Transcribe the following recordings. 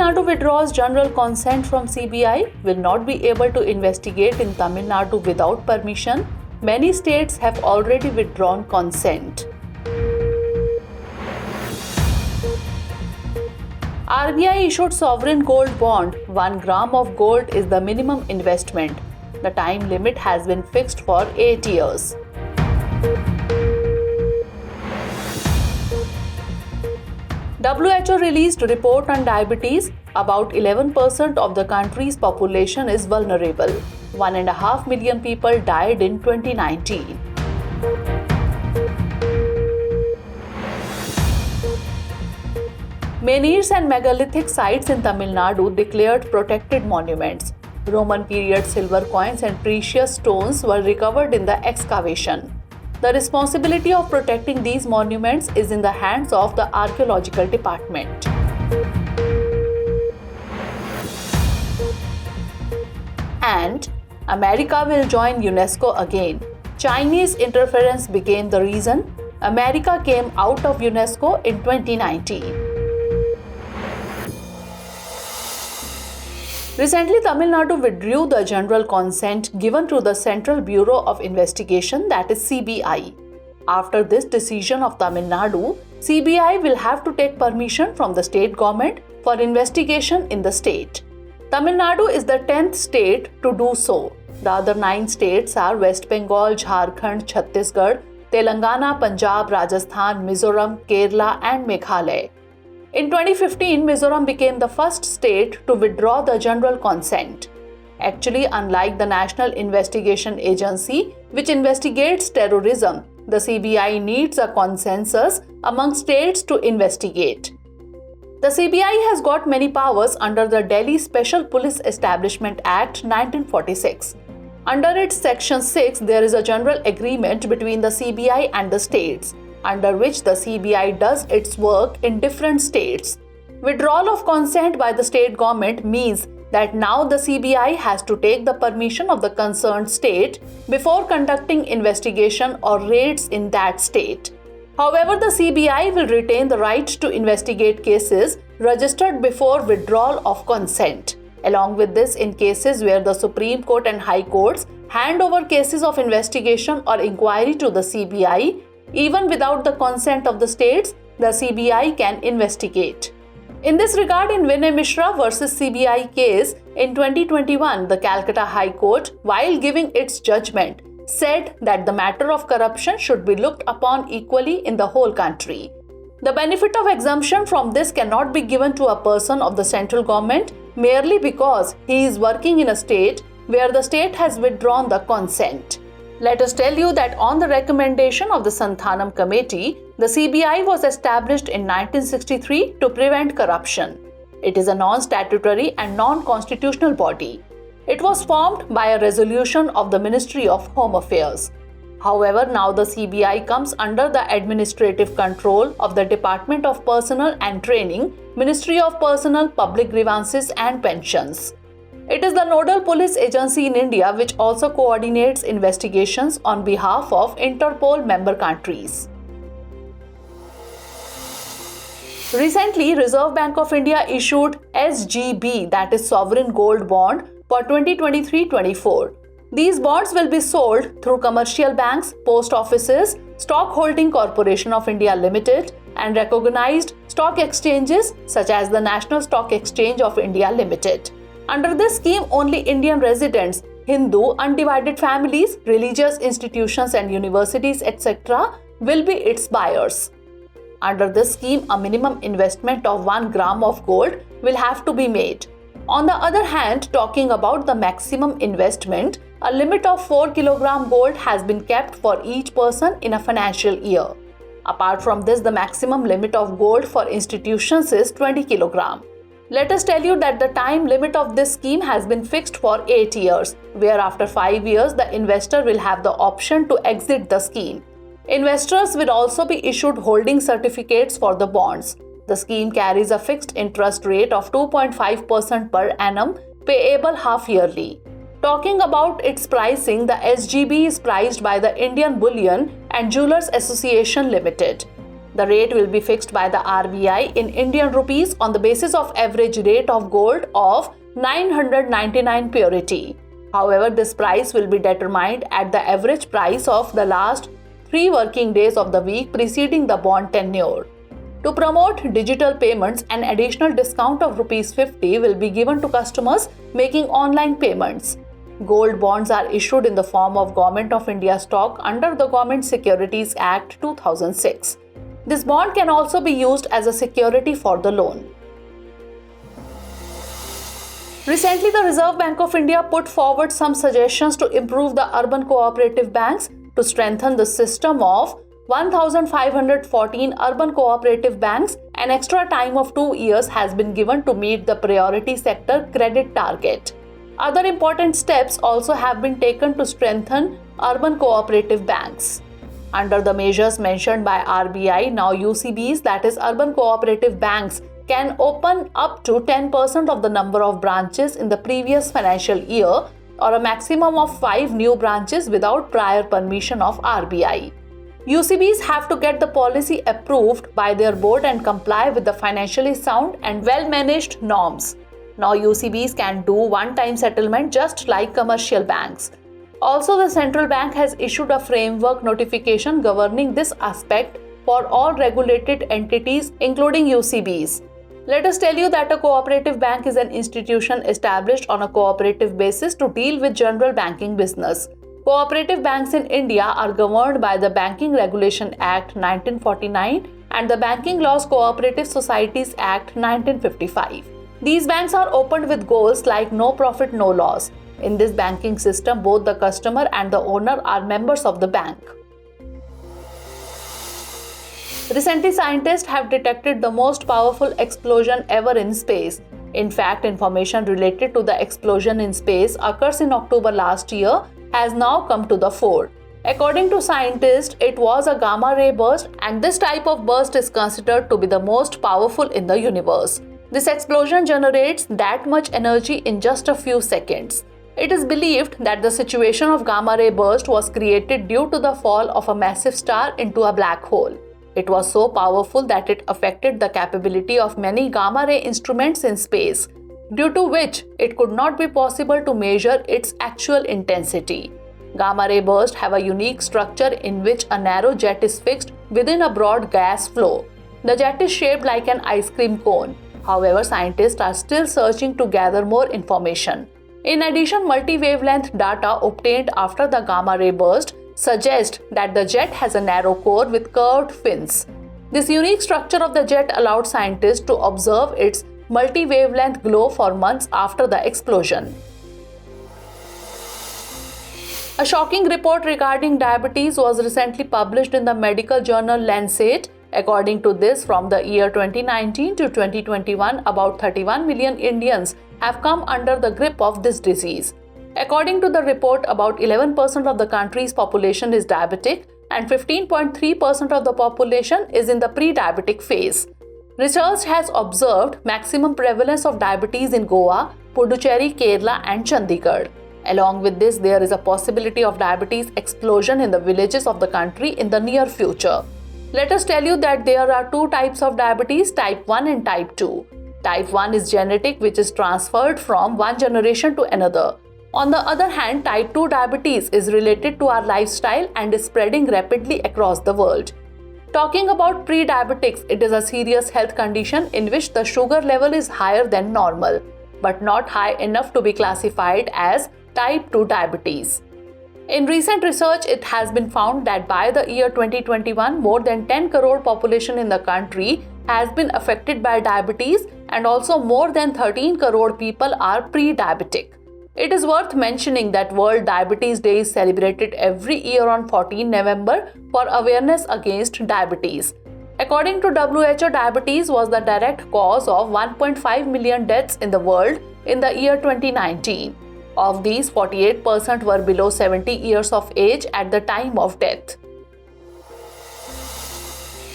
Nadu withdraws general consent from CBI, will not be able to investigate in Tamil Nadu without permission. Many states have already withdrawn consent. RBI issued sovereign gold bond. 1 gram of gold is the minimum investment. The time limit has been fixed for 8 years. WHO released a report on diabetes. About 11% of the country's population is vulnerable. 1.5 million people died in 2019. Menhirs and megalithic sites in Tamil Nadu declared protected monuments. Roman period silver coins and precious stones were recovered in the excavation. The responsibility of protecting these monuments is in the hands of the Archaeological Department. And America will join UNESCO again. Chinese interference became the reason America came out of UNESCO in 2019. Recently, Tamil Nadu withdrew the general consent given to the Central Bureau of Investigation, that is CBI. After this decision of Tamil Nadu, CBI will have to take permission from the state government for investigation in the state. Tamil Nadu is the 10th state to do so. The other 9 states are West Bengal, Jharkhand, Chhattisgarh, Telangana, Punjab, Rajasthan, Mizoram, Kerala and Meghalaya. In 2015, Mizoram became the first state to withdraw the general consent. Actually, unlike the National Investigation Agency, which investigates terrorism, the CBI needs a consensus among states to investigate. The CBI has got many powers under the Delhi Special Police Establishment Act 1946. Under its Section 6, there is a general agreement between the CBI and the states, under which the CBI does its work in different states. Withdrawal of consent by the state government means that now the CBI has to take the permission of the concerned state before conducting investigation or raids in that state. However, the CBI will retain the right to investigate cases registered before withdrawal of consent. Along with this, in cases where the Supreme Court and High Courts hand over cases of investigation or inquiry to the CBI, even without the consent of the states, the CBI can investigate. In this regard, in Vinay Mishra versus CBI case in 2021, the Calcutta High Court, while giving its judgment, said that the matter of corruption should be looked upon equally in the whole country. The benefit of exemption from this cannot be given to a person of the central government merely because he is working in a state where the state has withdrawn the consent. Let us tell you that on the recommendation of the Santhanam Committee, the CBI was established in 1963 to prevent corruption. It is a non-statutory and non-constitutional body. It was formed by a resolution of the Ministry of Home Affairs. However, now the CBI comes under the administrative control of the Department of Personnel and Training, Ministry of Personnel, Public Grievances and Pensions. It is the nodal police agency in India which also coordinates investigations on behalf of Interpol member countries. Recently, Reserve Bank of India issued SGB, that is Sovereign Gold Bond, for 2023-24. These bonds will be sold through commercial banks, post offices, Stock Holding Corporation of India Limited, and recognized stock exchanges such as the National Stock Exchange of India Limited. Under this scheme, only Indian residents, Hindu, undivided families, religious institutions and universities, etc. will be its buyers. Under this scheme, a minimum investment of 1 gram of gold will have to be made. On the other hand, talking about the maximum investment, a limit of 4 kg gold has been kept for each person in a financial year. Apart from this, the maximum limit of gold for institutions is 20 kg. Let us tell you that the time limit of this scheme has been fixed for 8 years, where after 5 years the investor will have the option to exit the scheme. Investors will also be issued holding certificates for the bonds. The scheme carries a fixed interest rate of 2.5% per annum, payable half-yearly. Talking about its pricing, the SGB is priced by the Indian Bullion and Jewelers Association Limited. The rate will be fixed by the RBI in Indian rupees on the basis of average rate of gold of 999 purity. However, this price will be determined at the average price of the last 3 working days of the week preceding the bond tenure. To promote digital payments, an additional discount of Rs 50 will be given to customers making online payments. Gold bonds are issued in the form of Government of India stock under the Government Securities Act 2006. This bond can also be used as a security for the loan. Recently, the Reserve Bank of India put forward some suggestions to improve the urban cooperative banks to strengthen the system of 1,514 urban cooperative banks. An extra time of 2 years has been given to meet the priority sector credit target. Other important steps also have been taken to strengthen urban cooperative banks. Under the measures mentioned by RBI, now UCBs, that is urban cooperative banks, can open up to 10% of the number of branches in the previous financial year or a maximum of 5 new branches without prior permission of RBI. UCBs have to get the policy approved by their board and comply with the financially sound and well-managed norms. Now UCBs can do one-time settlement just like commercial banks. Also, the central bank has issued a framework notification governing this aspect for all regulated entities including UCBs. Let us tell you that a cooperative bank is an institution established on a cooperative basis to deal with general banking business. Cooperative banks in India are governed by the Banking Regulation Act 1949 and the Banking Laws Cooperative Societies Act 1955. These banks are opened with goals like no profit, no loss. In this banking system, both the customer and the owner are members of the bank. Recently, scientists have detected the most powerful explosion ever in space. In fact, information related to the explosion in space occurs in October last year has now come to the fore. According to scientists, it was a gamma ray burst, and this type of burst is considered to be the most powerful in the universe. This explosion generates that much energy in just a few seconds. It is believed that the situation of gamma ray burst was created due to the fall of a massive star into a black hole. It was so powerful that it affected the capability of many gamma ray instruments in space, due to which it could not be possible to measure its actual intensity. Gamma ray bursts have a unique structure in which a narrow jet is fixed within a broad gas flow. The jet is shaped like an ice cream cone. However, scientists are still searching to gather more information. In addition, multi-wavelength data obtained after the gamma ray burst suggest that the jet has a narrow core with curved fins. This unique structure of the jet allowed scientists to observe its multi-wavelength glow for months after the explosion. A shocking report regarding diabetes was recently published in the medical journal Lancet. According to this, from the year 2019 to 2021, about 31 million Indians have come under the grip of this disease. According to the report, about 11% of the country's population is diabetic and 15.3% of the population is in the pre-diabetic phase. Research has observed maximum prevalence of diabetes in Goa, Puducherry, Kerala and Chandigarh. Along with this, there is a possibility of diabetes explosion in the villages of the country in the near future. Let us tell you that there are 2 types of diabetes, type 1 and type 2. Type 1 is genetic, which is transferred from one generation to another. On the other hand, type 2 diabetes is related to our lifestyle and is spreading rapidly across the world. Talking about pre-diabetics, it is a serious health condition in which the sugar level is higher than normal, but not high enough to be classified as type 2 diabetes. In recent research, it has been found that by the year 2021, more than 10 crore population in the country has been affected by diabetes and also more than 13 crore people are pre-diabetic. It is worth mentioning that World Diabetes Day is celebrated every year on 14 November for awareness against diabetes. According to WHO, diabetes was the direct cause of 1.5 million deaths in the world in the year 2019. Of these, 48% were below 70 years of age at the time of death.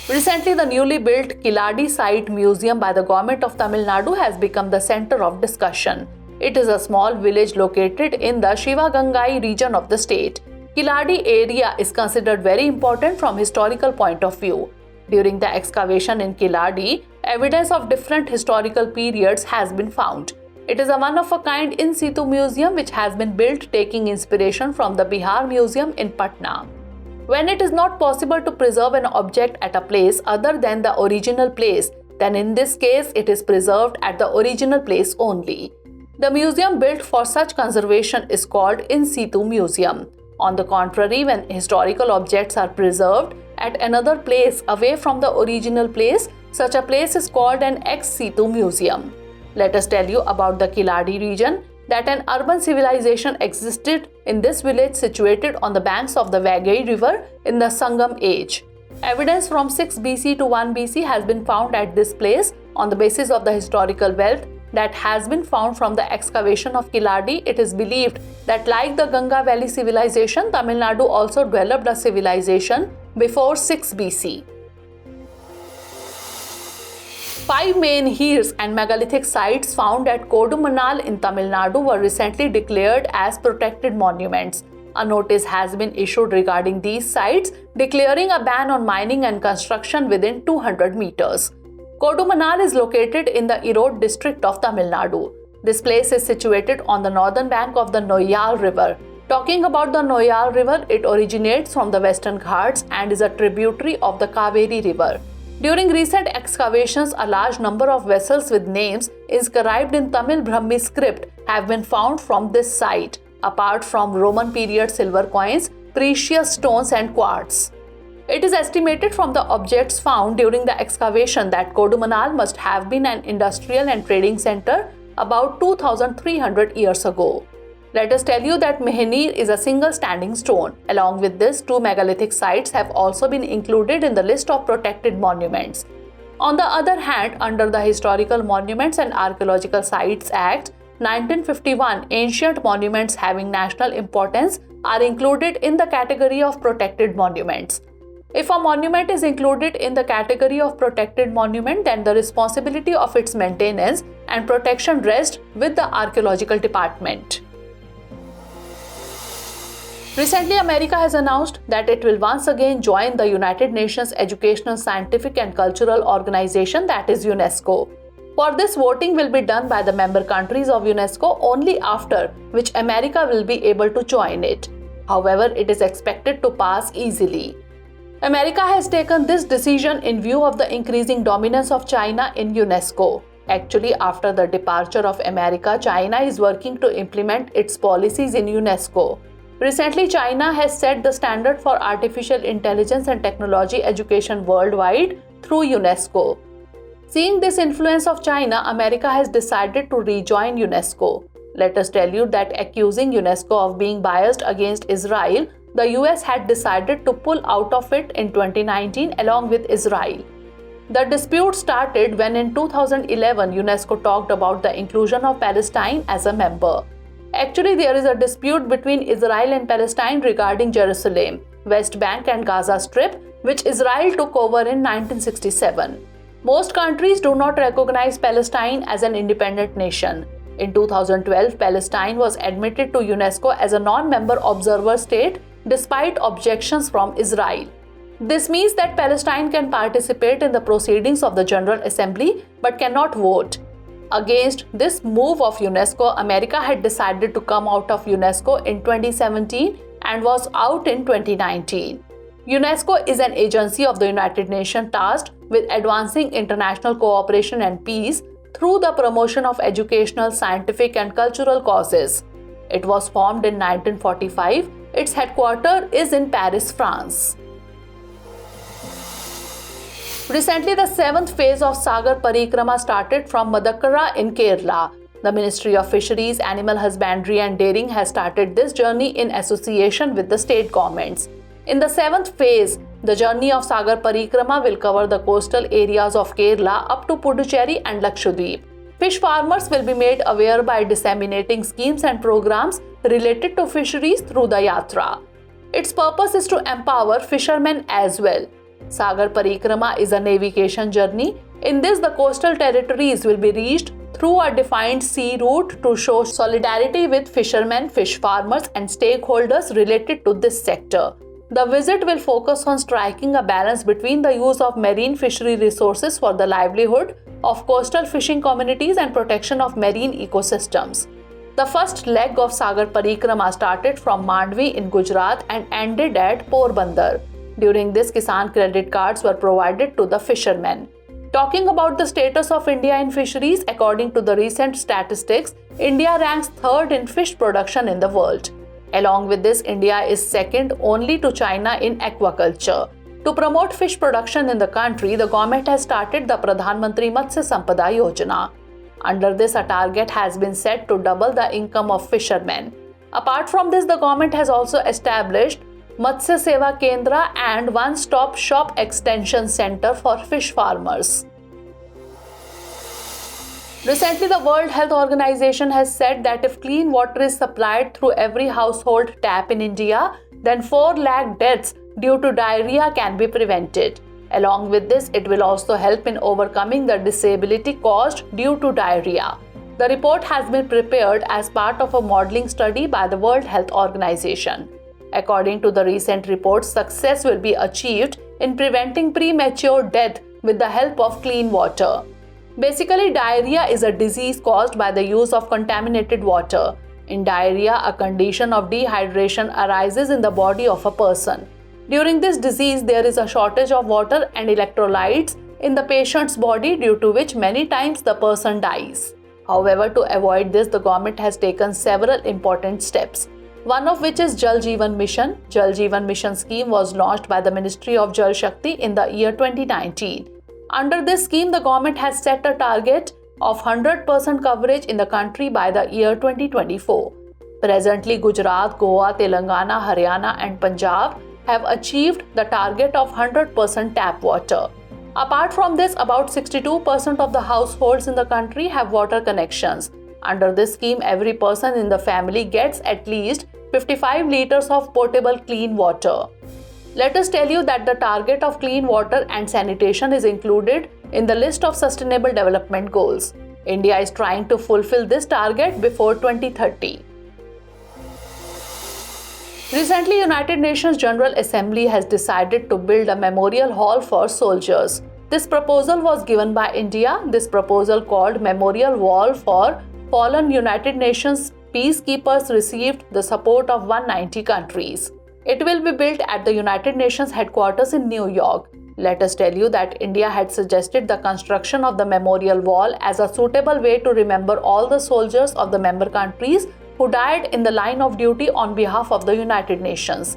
Recently, the newly built Kiladi Site Museum by the government of Tamil Nadu has become the center of discussion. It is a small village located in the Shivagangai region of the state. Kiladi area is considered very important from historical point of view. During the excavation in Kiladi, evidence of different historical periods has been found. It is a one-of-a-kind in situ museum which has been built taking inspiration from the Bihar Museum in Patna. When it is not possible to preserve an object at a place other than the original place, then in this case it is preserved at the original place only. The museum built for such conservation is called in situ museum. On the contrary, when historical objects are preserved at another place away from the original place, such a place is called an ex situ museum. Let us tell you about the Kiladi region, that an urban civilization existed in this village situated on the banks of the Vaigai river in the Sangam age. Evidence from 6 BC to 1 BC has been found at this place. On the basis of the historical wealth that has been found from the excavation of Kiladi, it is believed that like the Ganga Valley civilization, Tamil Nadu also developed a civilization before 6 BC. 5 menhirs and megalithic sites found at Kodumanal in Tamil Nadu were recently declared as protected monuments. A notice has been issued regarding these sites, declaring a ban on mining and construction within 200 meters. Kodumanal is located in the Erode district of Tamil Nadu. This place is situated on the northern bank of the Noyal River. Talking about the Noyal River, it originates from the Western Ghats and is a tributary of the Kaveri River. During recent excavations, a large number of vessels with names inscribed in Tamil Brahmi script have been found from this site, apart from Roman period silver coins, precious stones and quartz. It is estimated from the objects found during the excavation that Kodumanal must have been an industrial and trading center about 2300 years ago. Let us tell you that Mehenir is a single standing stone. Along with this, 2 megalithic sites have also been included in the list of protected monuments. On the other hand, under the Historical Monuments and Archaeological Sites Act 1951, ancient monuments having national importance are included in the category of protected monuments. If a monument is included in the category of protected monument, then the responsibility of its maintenance and protection rests with the archaeological department. Recently, America has announced that it will once again join the United Nations Educational, Scientific and Cultural Organization, that is UNESCO. For this, voting will be done by the member countries of UNESCO, only after which America will be able to join it. However, it is expected to pass easily. America has taken this decision in view of the increasing dominance of China in UNESCO. Actually, after the departure of America, China is working to implement its policies in UNESCO. Recently, China has set the standard for artificial intelligence and technology education worldwide through UNESCO. Seeing this influence of China, America has decided to rejoin UNESCO. Let us tell you that accusing UNESCO of being biased against Israel, the US had decided to pull out of it in 2019 along with Israel. The dispute started when in 2011 UNESCO talked about the inclusion of Palestine as a member. Actually, there is a dispute between Israel and Palestine regarding Jerusalem, West Bank and Gaza Strip, which Israel took over in 1967. Most countries do not recognize Palestine as an independent nation. In 2012, Palestine was admitted to UNESCO as a non-member observer state despite objections from Israel. This means that Palestine can participate in the proceedings of the General Assembly but cannot vote. Against this move of UNESCO, America had decided to come out of UNESCO in 2017 and was out in 2019. UNESCO is an agency of the United Nations tasked with advancing international cooperation and peace through the promotion of educational, scientific and cultural causes. It was formed in 1945. Its headquarters is in Paris, France. Recently, the 7th phase of Sagar Parikrama started from Madakkara in Kerala. The Ministry of Fisheries, Animal Husbandry and Dairying has started this journey in association with the state governments. In the 7th phase, the journey of Sagar Parikrama will cover the coastal areas of Kerala up to Puducherry and Lakshadweep. Fish farmers will be made aware by disseminating schemes and programs related to fisheries through the Yatra. Its purpose is to empower fishermen as well. Sagar Parikrama is a navigation journey. In this, the coastal territories will be reached through a defined sea route to show solidarity with fishermen, fish farmers and stakeholders related to this sector. The visit will focus on striking a balance between the use of marine fishery resources for the livelihood of coastal fishing communities and protection of marine ecosystems. The first leg of Sagar Parikrama started from Mandvi in Gujarat and ended at Porbandar. During this, Kisan credit cards were provided to the fishermen. Talking about the status of India in fisheries, according to the recent statistics, India ranks third in fish production in the world. Along with this, India is second only to China in aquaculture. To promote fish production in the country, the government has started the Pradhan Mantri Matsya Sampada Yojana. Under this, a target has been set to double the income of fishermen. Apart from this, the government has also established Matsya Seva Kendra and one-stop shop extension center for fish farmers. Recently, the World Health Organization has said that if clean water is supplied through every household tap in India, then 4 lakh deaths due to diarrhea can be prevented. Along with this, it will also help in overcoming the disability caused due to diarrhea. The report has been prepared as part of a modeling study by the World Health Organization. According to the recent report, success will be achieved in preventing premature death with the help of clean water. Basically, diarrhea is a disease caused by the use of contaminated water. In diarrhea, a condition of dehydration arises in the body of a person. During this disease, there is a shortage of water and electrolytes in the patient's body, due to which many times the person dies. However, to avoid this, the government has taken several important steps. One of which is Jal Jeevan Mission. Jal Jeevan Mission scheme was launched by the Ministry of Jal Shakti in the year 2019. Under this scheme, the government has set a target of 100% coverage in the country by the year 2024. Presently, Gujarat, Goa, Telangana, Haryana and Punjab have achieved the target of 100% tap water. Apart from this, about 62% of the households in the country have water connections. Under this scheme, every person in the family gets at least 55 liters of potable clean water. Let us tell you that the target of clean water and sanitation is included in the list of Sustainable Development Goals. India is trying to fulfill this target before 2030. Recently, United Nations General Assembly has decided to build a memorial hall for soldiers. This proposal was given by India. This proposal, called Memorial Wall for Fallen United Nations Peacekeepers, received the support of 190 countries. It will be built at the United Nations headquarters in New York. Let us tell you that India had suggested the construction of the memorial wall as a suitable way to remember all the soldiers of the member countries who died in the line of duty on behalf of the United Nations.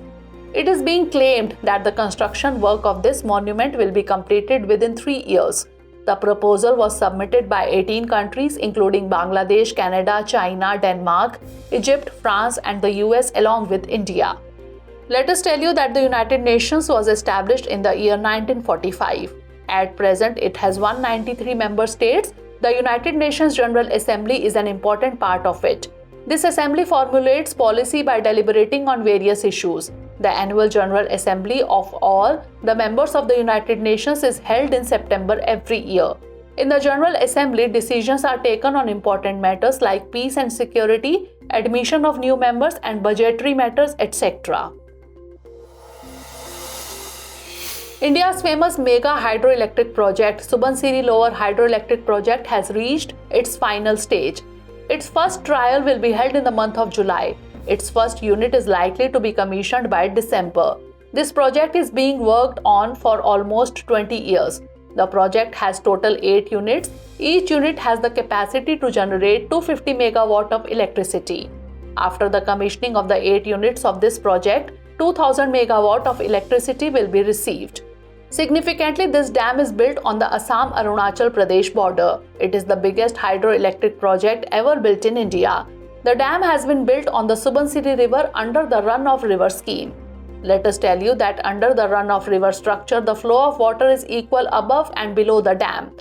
It is being claimed that the construction work of this monument will be completed within 3 years. The proposal was submitted by 18 countries including Bangladesh, Canada, China, Denmark, Egypt, France and the US along with India. Let us tell you that the United Nations was established in the year 1945. At present, it has 193 member states. The United Nations General Assembly is an important part of it. This assembly formulates policy by deliberating on various issues. The annual General Assembly of all the members of the United Nations is held in September every year. In the General Assembly, decisions are taken on important matters like peace and security, admission of new members and budgetary matters, etc. India's famous mega hydroelectric project, Subansiri Lower Hydroelectric Project, has reached its final stage. Its first trial will be held in the month of July. Its first unit is likely to be commissioned by December. This project is being worked on for almost 20 years. The project has total 8 units. Each unit has the capacity to generate 250 megawatt of electricity. After the commissioning of the 8 units of this project, 2000 megawatt of electricity will be received. Significantly, this dam is built on the Assam-Arunachal Pradesh border. It is the biggest hydroelectric project ever built in India. The dam has been built on the Subansiri River under the run-of-river scheme. Let us tell you that under the run-of-river structure, the flow of water is equal above and below the dam.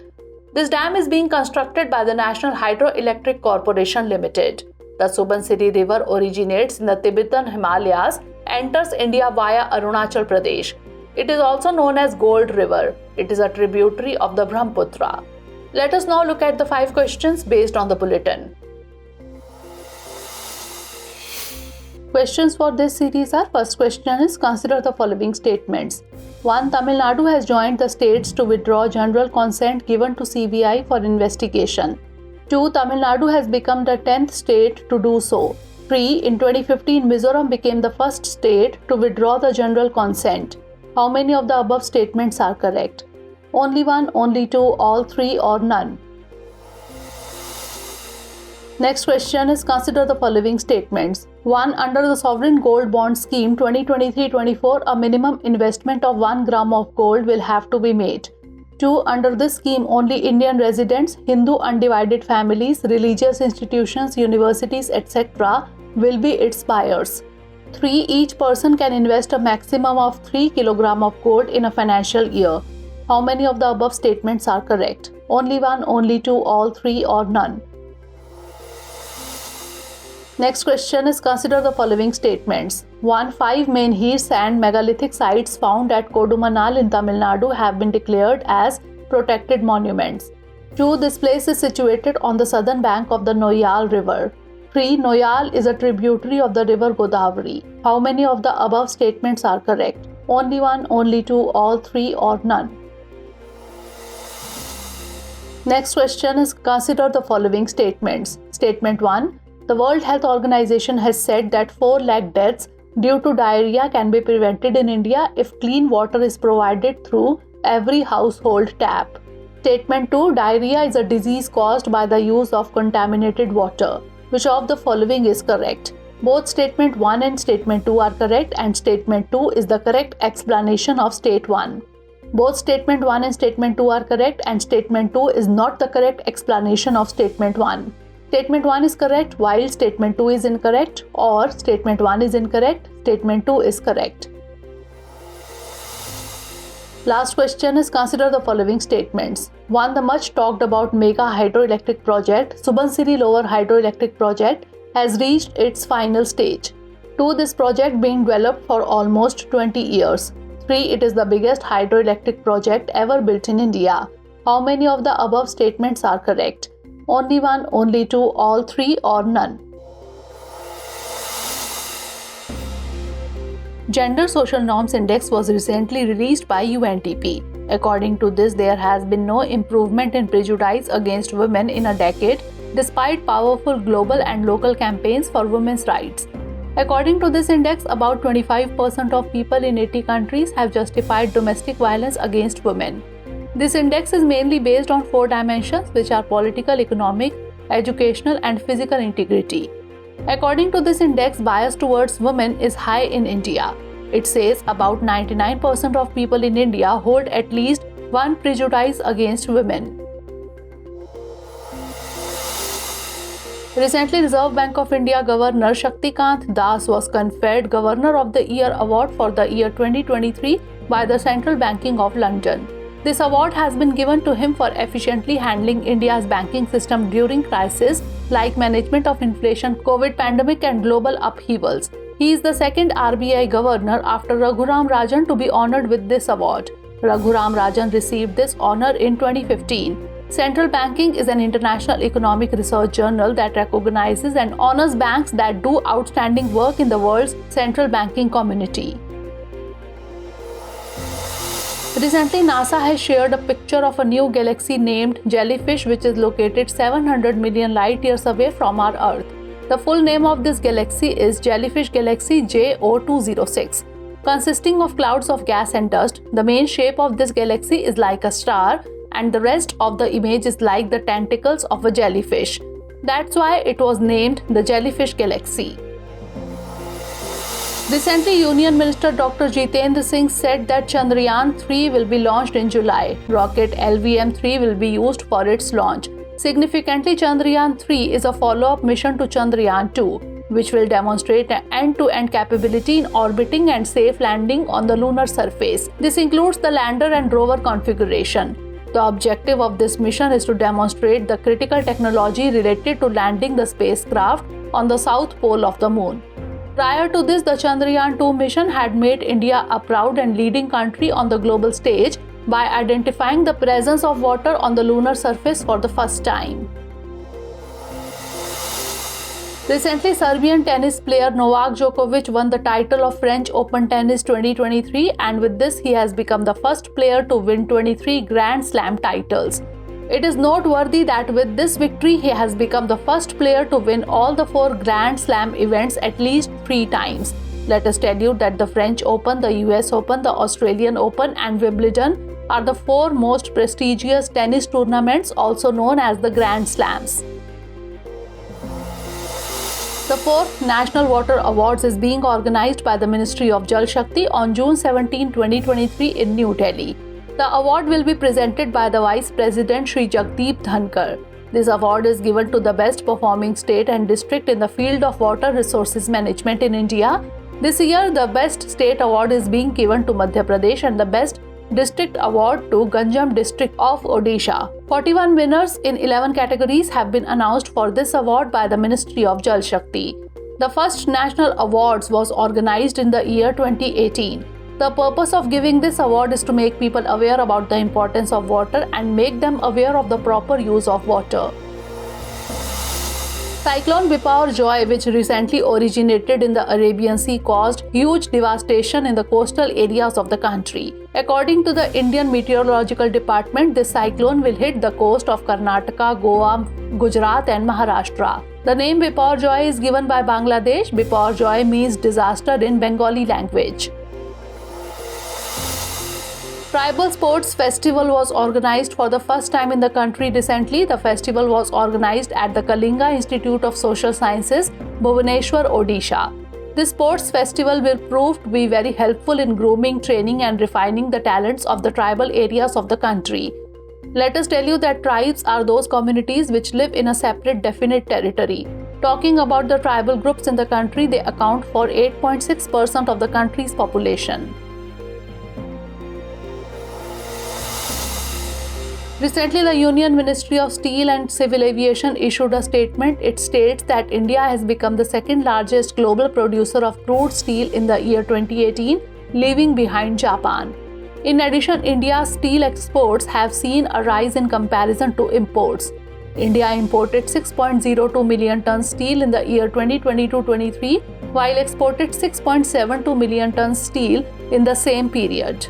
This dam is being constructed by the National Hydroelectric Corporation Limited. The Subansiri River originates in the Tibetan Himalayas, enters India via Arunachal Pradesh. It is also known as Gold River. It is a tributary of the Brahmaputra. Let us now look at the 5 questions based on the bulletin. Questions for this series are: first question is, consider the following statements. 1. Tamil Nadu has joined the states to withdraw general consent given to CBI for investigation. 2. Tamil Nadu has become the 10th state to do so. 3. In 2015, Mizoram became the first state to withdraw the general consent. How many of the above statements are correct? Only one, only two, all three, or none? Next question is, consider the following statements. 1. Under the Sovereign Gold Bond Scheme 2023-24, a minimum investment of 1 gram of gold will have to be made. 2. Under this scheme, only Indian residents, Hindu undivided families, religious institutions, universities, etc. will be its buyers. 3. Each person can invest a maximum of 3 kg of gold in a financial year. How many of the above statements are correct? Only one, only two, all three, or none? Next question is, consider the following statements. 1. 5 menhirs and megalithic sites found at Kodumanal in Tamil Nadu have been declared as protected monuments. 2. This place is situated on the southern bank of the Noyal River. 3. Noyal is a tributary of the river Godavari. How many of the above statements are correct? Only one, only two, all three, or none? Next question is, consider the following statements. Statement 1. The World Health Organization has said that 4 lakh deaths due to diarrhea can be prevented in India if clean water is provided through every household tap. Statement 2. Diarrhea is a disease caused by the use of contaminated water. Which of the following is correct? Both statement 1 and statement 2 are correct, and statement 2 is the correct explanation of state 1. Both statement 1 and statement 2 are correct, and statement 2 is not the correct explanation of statement 1. Statement 1 is correct while statement 2 is incorrect, or statement 1 is incorrect, statement 2 is correct. Last question is, consider the following statements. 1. The much talked about mega hydroelectric project, Subansiri Lower Hydroelectric Project, has reached its final stage. 2. This project being developed for almost 20 years. 3. It is the biggest hydroelectric project ever built in India. How many of the above statements are correct? Only one, only two, all three, or none? Gender Social Norms Index was recently released by UNDP. According to this, there has been no improvement in prejudice against women in a decade, despite powerful global and local campaigns for women's rights. According to this index, about 25% of people in 80 countries have justified domestic violence against women. This index is mainly based on 4 dimensions, which are political, economic, educational, and physical integrity. According to this index, bias towards women is high in India. It says about 99% of people in India hold at least one prejudice against women. Recently, Reserve Bank of India Governor Shaktikant Das was conferred Governor of the Year award for the year 2023 by the Central Banking of London. This award has been given to him for efficiently handling India's banking system during crises like management of inflation, COVID pandemic, and global upheavals. He is the second RBI governor after Raghuram Rajan to be honored with this award. Raghuram Rajan received this honor in 2015. Central Banking is an international economic research journal that recognizes and honors banks that do outstanding work in the world's central banking community. Recently, NASA has shared a picture of a new galaxy named Jellyfish, which is located 700 million light years away from our Earth. The full name of this galaxy is Jellyfish Galaxy J0206. Consisting of clouds of gas and dust, the main shape of this galaxy is like a star, and the rest of the image is like the tentacles of a jellyfish. That's why it was named the Jellyfish Galaxy. Recently, Union Minister Dr. Jitendra Singh said that Chandrayaan-3 will be launched in July. Rocket LVM-3 will be used for its launch. Significantly, Chandrayaan-3 is a follow-up mission to Chandrayaan-2, which will demonstrate an end-to-end capability in orbiting and safe landing on the lunar surface. This includes the lander and rover configuration. The objective of this mission is to demonstrate the critical technology related to landing the spacecraft on the south pole of the moon. Prior to this, the Chandrayaan-2 mission had made India a proud and leading country on the global stage by identifying the presence of water on the lunar surface for the first time. Recently, Serbian tennis player Novak Djokovic won the title of French Open Tennis 2023, and with this, he has become the first player to win 23 Grand Slam titles. It is noteworthy that with this victory, he has become the first player to win all the 4 Grand Slam events at least 3 times. Let us tell you that the French Open, the US Open, the Australian Open, and Wimbledon are the 4 most prestigious tennis tournaments, also known as the Grand Slams. The 4th National Water Awards is being organized by the Ministry of Jal Shakti on June 17, 2023 in New Delhi. The award will be presented by the Vice President Shri Jagdeep Dhankar. This award is given to the best performing state and district in the field of water resources management in India. This year, the Best State Award is being given to Madhya Pradesh and the Best District Award to Ganjam District of Odisha. 41 winners in 11 categories have been announced for this award by the Ministry of Jal Shakti. The first national awards was organized in the year 2018. The purpose of giving this award is to make people aware about the importance of water and make them aware of the proper use of water. Cyclone Biparjoy, which recently originated in the Arabian Sea, caused huge devastation in the coastal areas of the country. According to the Indian Meteorological Department, this cyclone will hit the coast of Karnataka, Goa, Gujarat and Maharashtra. The name Biparjoy is given by Bangladesh. Biparjoy means disaster in Bengali language. Tribal Sports Festival was organized for the first time in the country recently. The festival was organized at the Kalinga Institute of Social Sciences, Bhubaneswar, Odisha. This sports festival will prove to be very helpful in grooming, training and refining the talents of the tribal areas of the country. Let us tell you that tribes are those communities which live in a separate definite territory. Talking about the tribal groups in the country, they account for 8.6% of the country's population. Recently, the Union Ministry of Steel and Civil Aviation issued a statement. It states that India has become the second largest global producer of crude steel in the year 2018, leaving behind Japan. In addition, India's steel exports have seen a rise in comparison to imports. India imported 6.02 million tons steel in the year 2022-23, while exported 6.72 million tons steel in the same period.